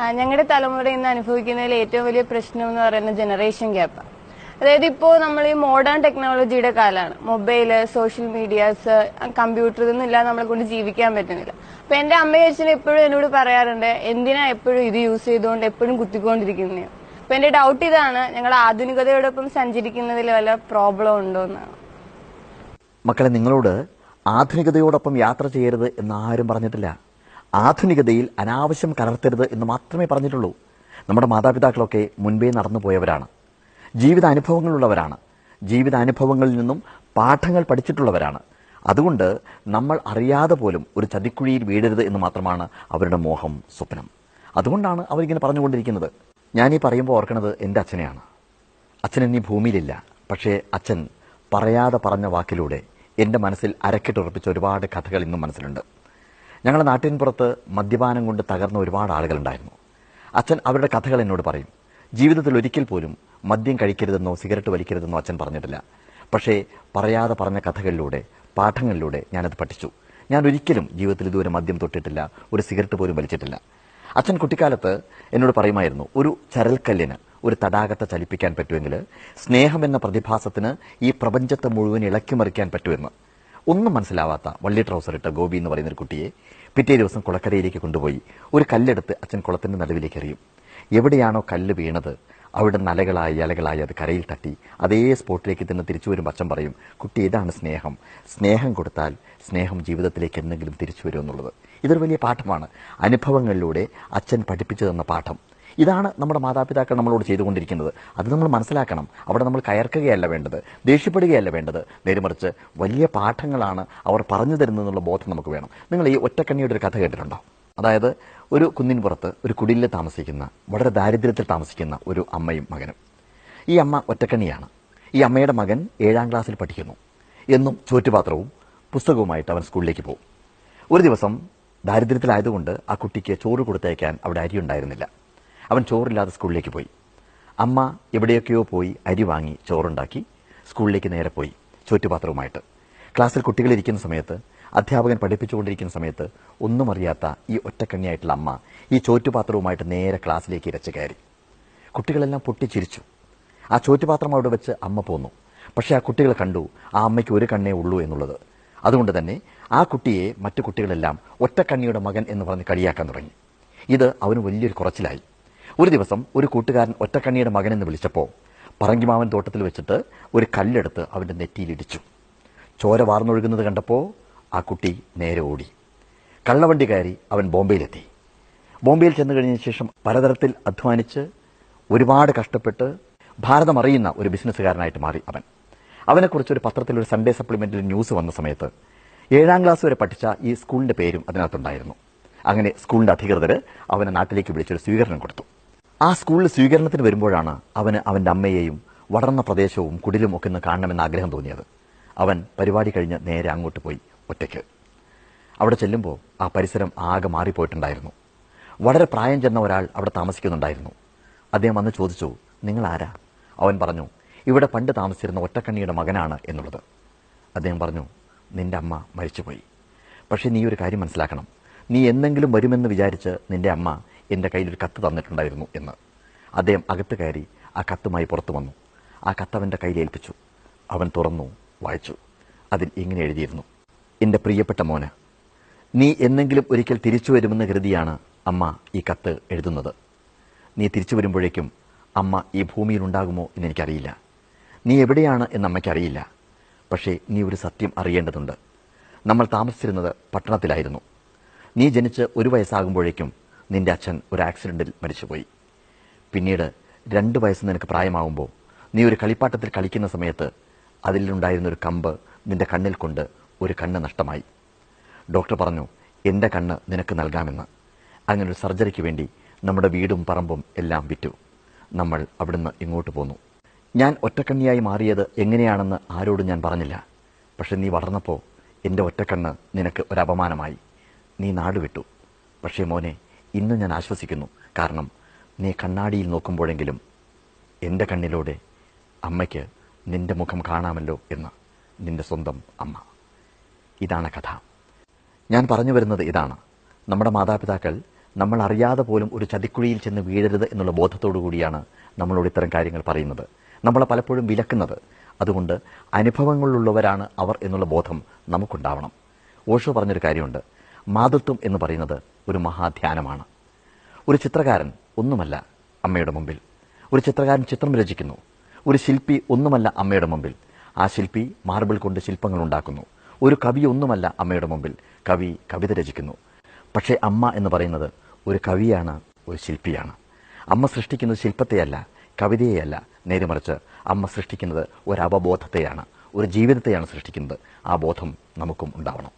ഞങ്ങളുടെ തലമുറ ഇന്ന് അനുഭവിക്കുന്നതിൽ ഏറ്റവും വലിയ പ്രശ്നം എന്ന് പറയുന്നത് ജനറേഷൻ ഗ്യാപ്പ്. അതായത് ഇപ്പോൾ നമ്മൾ ഈ മോഡേൺ ടെക്നോളജിയുടെ കാലമാണ്. മൊബൈല്, സോഷ്യൽ മീഡിയാസ്, കമ്പ്യൂട്ടർ ഇതൊന്നും ഇല്ലാതെ നമ്മളെ കൊണ്ട് ജീവിക്കാൻ പറ്റുന്നില്ല. അപ്പൊ എന്റെ അമ്മയും അച്ഛനും എപ്പോഴും എന്നോട് പറയാറുണ്ട്, എന്തിനാ എപ്പോഴും ഇത് യൂസ് ചെയ്തുകൊണ്ട് എപ്പോഴും കുത്തിക്കൊണ്ടിരിക്കുന്നത്. അപ്പൊ എന്റെ ഡൗട്ട് ഇതാണ്, ഞങ്ങൾ ആധുനികതയോടൊപ്പം സഞ്ചരിക്കുന്നതിൽ വല്ല പ്രോബ്ലം ഉണ്ടോ എന്നാണ്. മക്കളെ, നിങ്ങളോട് ആധുനികതയോടൊപ്പം യാത്ര ചെയ്യരുത് എന്ന് ആരും പറഞ്ഞിട്ടില്ല. ആധുനികതയിൽ അനാവശ്യം കലർത്തരുത് എന്ന് മാത്രമേ പറഞ്ഞിട്ടുള്ളൂ. നമ്മുടെ മാതാപിതാക്കളൊക്കെ മുൻപേ നടന്നു പോയവരാണ്, ജീവിതാനുഭവങ്ങളുള്ളവരാണ്, ജീവിതാനുഭവങ്ങളിൽ നിന്നും പാഠങ്ങൾ പഠിച്ചിട്ടുള്ളവരാണ്. അതുകൊണ്ട് നമ്മൾ അറിയാതെ പോലും ഒരു ചതിക്കുഴിയിൽ വീഴരുത് എന്ന് മാത്രമാണ് അവരുടെ മോഹം, സ്വപ്നം. അതുകൊണ്ടാണ് അവരിങ്ങനെ പറഞ്ഞുകൊണ്ടിരിക്കുന്നത്. ഞാനീ പറയുമ്പോൾ ഓർക്കുന്നത് എൻ്റെ അച്ഛനെയാണ്. അച്ഛൻ ഇനി ഭൂമിയിലില്ല. പക്ഷേ അച്ഛൻ പറയാതെ പറഞ്ഞ വാക്കിലൂടെ എൻ്റെ മനസ്സിൽ അരക്കിട്ടുറപ്പിച്ച ഒരുപാട് കഥകൾ ഇന്നും മനസ്സിലുണ്ട്. ഞങ്ങളുടെ നാട്ടിൻപുറത്ത് മദ്യപാനം കൊണ്ട് തകർന്ന ഒരുപാട് ആളുകളുണ്ടായിരുന്നു. അച്ഛൻ അവരുടെ കഥകൾ എന്നോട് പറയും. ജീവിതത്തിൽ ഒരിക്കൽ പോലും മദ്യം കഴിക്കരുതെന്നോ സിഗരറ്റ് വലിക്കരുതെന്നോ അച്ഛൻ പറഞ്ഞിട്ടില്ല. പക്ഷേ പറയാതെ പറഞ്ഞ കഥകളിലൂടെ, പാഠങ്ങളിലൂടെ ഞാനത് പഠിച്ചു. ഞാൻ ഒരിക്കലും ജീവിതത്തിൽ ഇതുവരെ മദ്യം തൊട്ടിട്ടില്ല, ഒരു സിഗരറ്റ് പോലും വലിച്ചിട്ടില്ല. അച്ഛൻ കുട്ടിക്കാലത്ത് എന്നോട് പറയുമായിരുന്നു, ഒരു ചരൽക്കല്ലിന് ഒരു തടാകത്തെ ചലിപ്പിക്കാൻ പറ്റുമെങ്കിൽ സ്നേഹം എന്ന പ്രതിഭാസത്തിന് ഈ പ്രപഞ്ചത്തെ മുഴുവൻ ഇളക്കിമറിക്കാൻ പറ്റുമെന്ന്. ഒന്നും മനസ്സിലാവാത്ത വള്ളി ട്രൗസർ ഇട്ട ഗോപി എന്ന് പറയുന്ന ഒരു കുട്ടിയെ പിറ്റേ ദിവസം കുളക്കരയിലേക്ക് കൊണ്ടുപോയി ഒരു കല്ലെടുത്ത് അച്ഛൻ കുളത്തിന്റെ നടുവിലേക്ക് എറിയും. എവിടെയാണോ കല്ല് വീണത് അവിടെ നലകളായി അലകളായി അത് കരയിൽ തട്ടി അതേ സ്പോട്ടിലേക്ക് തന്നെ തിരിച്ചു വരുമ്പോൾ അച്ഛൻ പറയും, കുട്ടി, ഇതാണ് സ്നേഹം. സ്നേഹം കൊടുത്താൽ സ്നേഹം ജീവിതത്തിലേക്ക് എന്തെങ്കിലും തിരിച്ചു വരും എന്നുള്ളത്. ഇതൊരു വലിയ പാഠമാണ്. അനുഭവങ്ങളിലൂടെ അച്ഛൻ പഠിപ്പിച്ചു തന്ന പാഠം. ഇതാണ് നമ്മുടെ മാതാപിതാക്കൾ നമ്മളോട് ചെയ്തുകൊണ്ടിരിക്കുന്നത്. അത് നമ്മൾ മനസ്സിലാക്കണം. അവിടെ നമ്മൾ കയർക്കുകയല്ല വേണ്ടത്, ദേഷ്യപ്പെടുകയല്ല വേണ്ടത്. നേരെമറിച്ച് വലിയ പാഠങ്ങളാണ് അവർ പറഞ്ഞു തരുന്നതെന്നുള്ള ബോധം നമുക്ക് വേണം. നിങ്ങൾ ഈ ഒറ്റക്കണ്ണിയുടെ ഒരു കഥ കേട്ടിട്ടുണ്ടോ? അതായത് ഒരു കുന്നിൻ പുറത്ത് ഒരു കുടിലിൽ താമസിക്കുന്ന, വളരെ ദാരിദ്ര്യത്തിൽ താമസിക്കുന്ന ഒരു അമ്മയും മകനും. ഈ അമ്മ ഒറ്റക്കണ്ണിയാണ്. ഈ അമ്മയുടെ മകൻ 7ാം ക്ലാസ്സിൽ പഠിക്കുന്നു. എന്നും ചോറ്റുപാത്രവും പുസ്തകവുമായിട്ട് അവൻ സ്കൂളിലേക്ക് പോകും. ഒരു ദിവസം ദാരിദ്ര്യത്തിലായതുകൊണ്ട് ആ കുട്ടിക്ക് ചോറ് കൊടുത്തയക്കാൻ അവിടെ അരി ഉണ്ടായിരുന്നില്ല. അവൻ ചോറില്ലാതെ സ്കൂളിലേക്ക് പോയി. അമ്മ എവിടെയൊക്കെയോ പോയി അരി വാങ്ങി ചോറുണ്ടാക്കി സ്കൂളിലേക്ക് നേരെ പോയി ചോറ്റുപാത്രവുമായിട്ട്. ക്ലാസ്സിൽ കുട്ടികളിരിക്കുന്ന സമയത്ത്, അധ്യാപകൻ പഠിപ്പിച്ചുകൊണ്ടിരിക്കുന്ന സമയത്ത് ഒന്നും അറിയാത്ത ഈ ഒറ്റക്കണ്ണിയായിട്ടുള്ള അമ്മ ഈ ചോറ്റുപാത്രവുമായിട്ട് നേരെ ക്ലാസ്സിലേക്ക് ഇരച്ചു കയറി. കുട്ടികളെല്ലാം പൊട്ടിച്ചിരിച്ചു. ആ ചോറ്റുപാത്രം അവിടെ വെച്ച് അമ്മ പോന്നു. പക്ഷെ ആ കുട്ടികൾ കണ്ടു ആ അമ്മയ്ക്ക് ഒരു കണ്ണേ ഉള്ളൂ എന്നുള്ളത്. അതുകൊണ്ട് തന്നെ ആ കുട്ടിയെ മറ്റു കുട്ടികളെല്ലാം ഒറ്റക്കണ്ണിയുടെ മകൻ എന്ന് പറഞ്ഞ് കളിയാക്കാൻ തുടങ്ങി. ഇത് അവന് വലിയൊരു കുറച്ചിലായി. ഒരു ദിവസം ഒരു കൂട്ടുകാരൻ ഒറ്റക്കണ്ണിയുടെ മകൻ എന്ന് വിളിച്ചപ്പോൾ പറങ്കിമാവൻ തോട്ടത്തിൽ വെച്ചിട്ട് ഒരു കല്ലെടുത്ത് അവന്റെ നെറ്റിയിലിടിച്ചു. ചോര വാർന്നൊഴുകുന്നത് കണ്ടപ്പോൾ ആ കുട്ടി നേരെ ഓടി. കള്ളവണ്ടി കയറി അവൻ ബോംബെയിലെത്തി. ബോംബെയിൽ ചെന്ന് കഴിഞ്ഞ ശേഷം പലതരത്തിൽ അധ്വാനിച്ച് ഒരുപാട് കഷ്ടപ്പെട്ട് ഭാരതം അറിയുന്ന ഒരു ബിസിനസ്സുകാരനായിട്ട് മാറി അവൻ. അവനെക്കുറിച്ച് ഒരു പത്രത്തിൽ, ഒരു സൺഡേ സപ്ലിമെന്റിൽ ന്യൂസ് വന്ന സമയത്ത് 7ാം ക്ലാസ് വരെ പഠിച്ച ഈ സ്കൂളിന്റെ പേരും അതിനകത്തുണ്ടായിരുന്നു. അങ്ങനെ സ്കൂളിന്റെ അധികൃതർ അവനെ നാട്ടിലേക്ക് വിളിച്ചൊരു സ്വീകരണം കൊടുത്തു. ആ സ്കൂളിൽ സ്വീകരണത്തിന് വരുമ്പോഴാണ് അവന് അവന്റെ അമ്മയെയും വളർന്ന പ്രദേശവും കുടിലും ഒക്കെ ഒന്ന് കാണണമെന്ന് ആഗ്രഹം തോന്നിയത്. അവൻ പരിപാടി കഴിഞ്ഞ് നേരെ അങ്ങോട്ട് പോയി ഒറ്റയ്ക്ക്. അവിടെ ചെല്ലുമ്പോൾ ആ പരിസരം ആകെ മാറിപ്പോയിട്ടുണ്ടായിരുന്നു. വളരെ പ്രായം ചെന്ന ഒരാൾ അവിടെ താമസിക്കുന്നുണ്ടായിരുന്നു. അദ്ദേഹം വന്ന് ചോദിച്ചു, നിങ്ങൾ ആരാ? അവൻ പറഞ്ഞു, ഇവിടെ പണ്ട് താമസിച്ചിരുന്ന ഒറ്റക്കണ്ണിയുടെ മകനാണ് എന്നുള്ളത്. അദ്ദേഹം പറഞ്ഞു, നിന്റെ അമ്മ മരിച്ചുപോയി. പക്ഷെ നീ ഒരു കാര്യം മനസ്സിലാക്കണം, നീ എന്തെങ്കിലും വരുമെന്ന് വിചാരിച്ച് നിന്റെ അമ്മ എൻ്റെ കയ്യിലൊരു കത്ത് തന്നിട്ടുണ്ടായിരുന്നു എന്ന്. അദ്ദേഹം അകത്ത് കയറി ആ കത്തുമായി പുറത്തു വന്നു. ആ കത്ത് അവൻ്റെ കയ്യിൽ ഏൽപ്പിച്ചു. അവൻ തുറന്നു വായിച്ചു. അതിൽ ഇങ്ങനെ എഴുതിയിരുന്നു, എൻ്റെ പ്രിയപ്പെട്ട മോന്, നീ എന്നെങ്കിലും ഒരിക്കൽ തിരിച്ചു വരുമെന്ന് കരുതിയാണ് അമ്മ ഈ കത്ത് എഴുതുന്നത്. നീ തിരിച്ചു വരുമ്പോഴേക്കും അമ്മ ഈ ഭൂമിയിൽ ഉണ്ടാകുമോ എന്നെനിക്കറിയില്ല. നീ എവിടെയാണ് എന്ന് അമ്മയ്ക്കറിയില്ല. പക്ഷേ നീ ഒരു സത്യം അറിയേണ്ടതുണ്ട്. നമ്മൾ താമസിച്ചിരുന്നത് പട്ടണത്തിലായിരുന്നു. നീ ജനിച്ച് 1 വയസ്സാകുമ്പോഴേക്കും നിന്റെ അച്ഛൻ ഒരു ആക്സിഡന്റിൽ മരിച്ചുപോയി. പിന്നീട് 2 വയസ്സ് നിനക്ക് പ്രായമാകുമ്പോൾ നീ ഒരു കളിപ്പാട്ടത്തിൽ കളിക്കുന്ന സമയത്ത് അതിലുണ്ടായിരുന്ന ഒരു കമ്പ് നിന്റെ കണ്ണിൽ കൊണ്ട് ഒരു കണ്ണ് നഷ്ടമായി. ഡോക്ടർ പറഞ്ഞു, എൻ്റെ കണ്ണ് നിനക്ക് നൽകാമെന്ന്. അങ്ങനെ ഒരു സർജറിക്ക് വേണ്ടി നമ്മുടെ വീടും പറമ്പും എല്ലാം വിറ്റു. നമ്മൾ അവിടുന്ന് ഇങ്ങോട്ട് പോന്നു. ഞാൻ ഒറ്റക്കണ്ണിയായി മാറിയത് എങ്ങനെയാണെന്ന് ആരോടും ഞാൻ പറഞ്ഞില്ല. പക്ഷെ നീ വളർന്നപ്പോൾ എൻ്റെ ഒറ്റക്കണ്ണ് നിനക്ക് ഒരു അപമാനമായി. നീ നാട് വിട്ടു. പക്ഷേ മോനെ, ഇന്ന് ഞാൻ ആശ്വസിക്കുന്നു. കാരണം നീ കണ്ണാടിയിൽ നോക്കുമ്പോഴെങ്കിലും എൻ്റെ കണ്ണിലൂടെ അമ്മയ്ക്ക് നിന്റെ മുഖം കാണാമല്ലോ എന്ന്. നിന്റെ സ്വന്തം അമ്മ. ഇതാണ് കഥ. ഞാൻ പറഞ്ഞു വരുന്നത് ഇതാണ്, നമ്മുടെ മാതാപിതാക്കൾ നമ്മൾ അറിയാതെ പോലും ഒരു ചതിക്കുഴിയിൽ ചെന്ന് വീഴരുത് എന്നുള്ള ബോധത്തോടു കൂടിയാണ് നമ്മളോട് ഇത്തരം കാര്യങ്ങൾ പറയുന്നത്, നമ്മളെ പലപ്പോഴും വിലക്കുന്നത്. അതുകൊണ്ട് അനുഭവങ്ങളിലുള്ളവരാണ് അവർ എന്നുള്ള ബോധം നമുക്കുണ്ടാവണം. ഓഷോ പറഞ്ഞൊരു കാര്യമുണ്ട്, മാതൃത്വം എന്ന് പറയുന്നത് ഒരു മഹാധ്യാനമാണ്. ഒരു ചിത്രകാരൻ ഒന്നുമല്ല അമ്മയുടെ മുമ്പിൽ. ഒരു ചിത്രകാരൻ ചിത്രം രചിക്കുന്നു. ഒരു ശില്പി ഒന്നുമല്ല അമ്മയുടെ മുമ്പിൽ. ആ ശില്പി മാർബിൾ കൊണ്ട് ശില്പങ്ങൾ ഉണ്ടാക്കുന്നു. ഒരു കവി ഒന്നുമല്ല അമ്മയുടെ മുമ്പിൽ. കവി കവിത രചിക്കുന്നു. പക്ഷേ അമ്മ എന്ന് പറയുന്നത് ഒരു കവിയാണ്, ഒരു ശില്പിയാണ്. അമ്മ സൃഷ്ടിക്കുന്നത് ശില്പത്തെയല്ല, കവിതയെയല്ല. നേരെമറിച്ച് അമ്മ സൃഷ്ടിക്കുന്നത് ഒരു അവബോധത്തെയാണ്, ഒരു ജീവിതത്തെയാണ് സൃഷ്ടിക്കുന്നത്. ആ ബോധം നമുക്കും ഉണ്ടാവണം.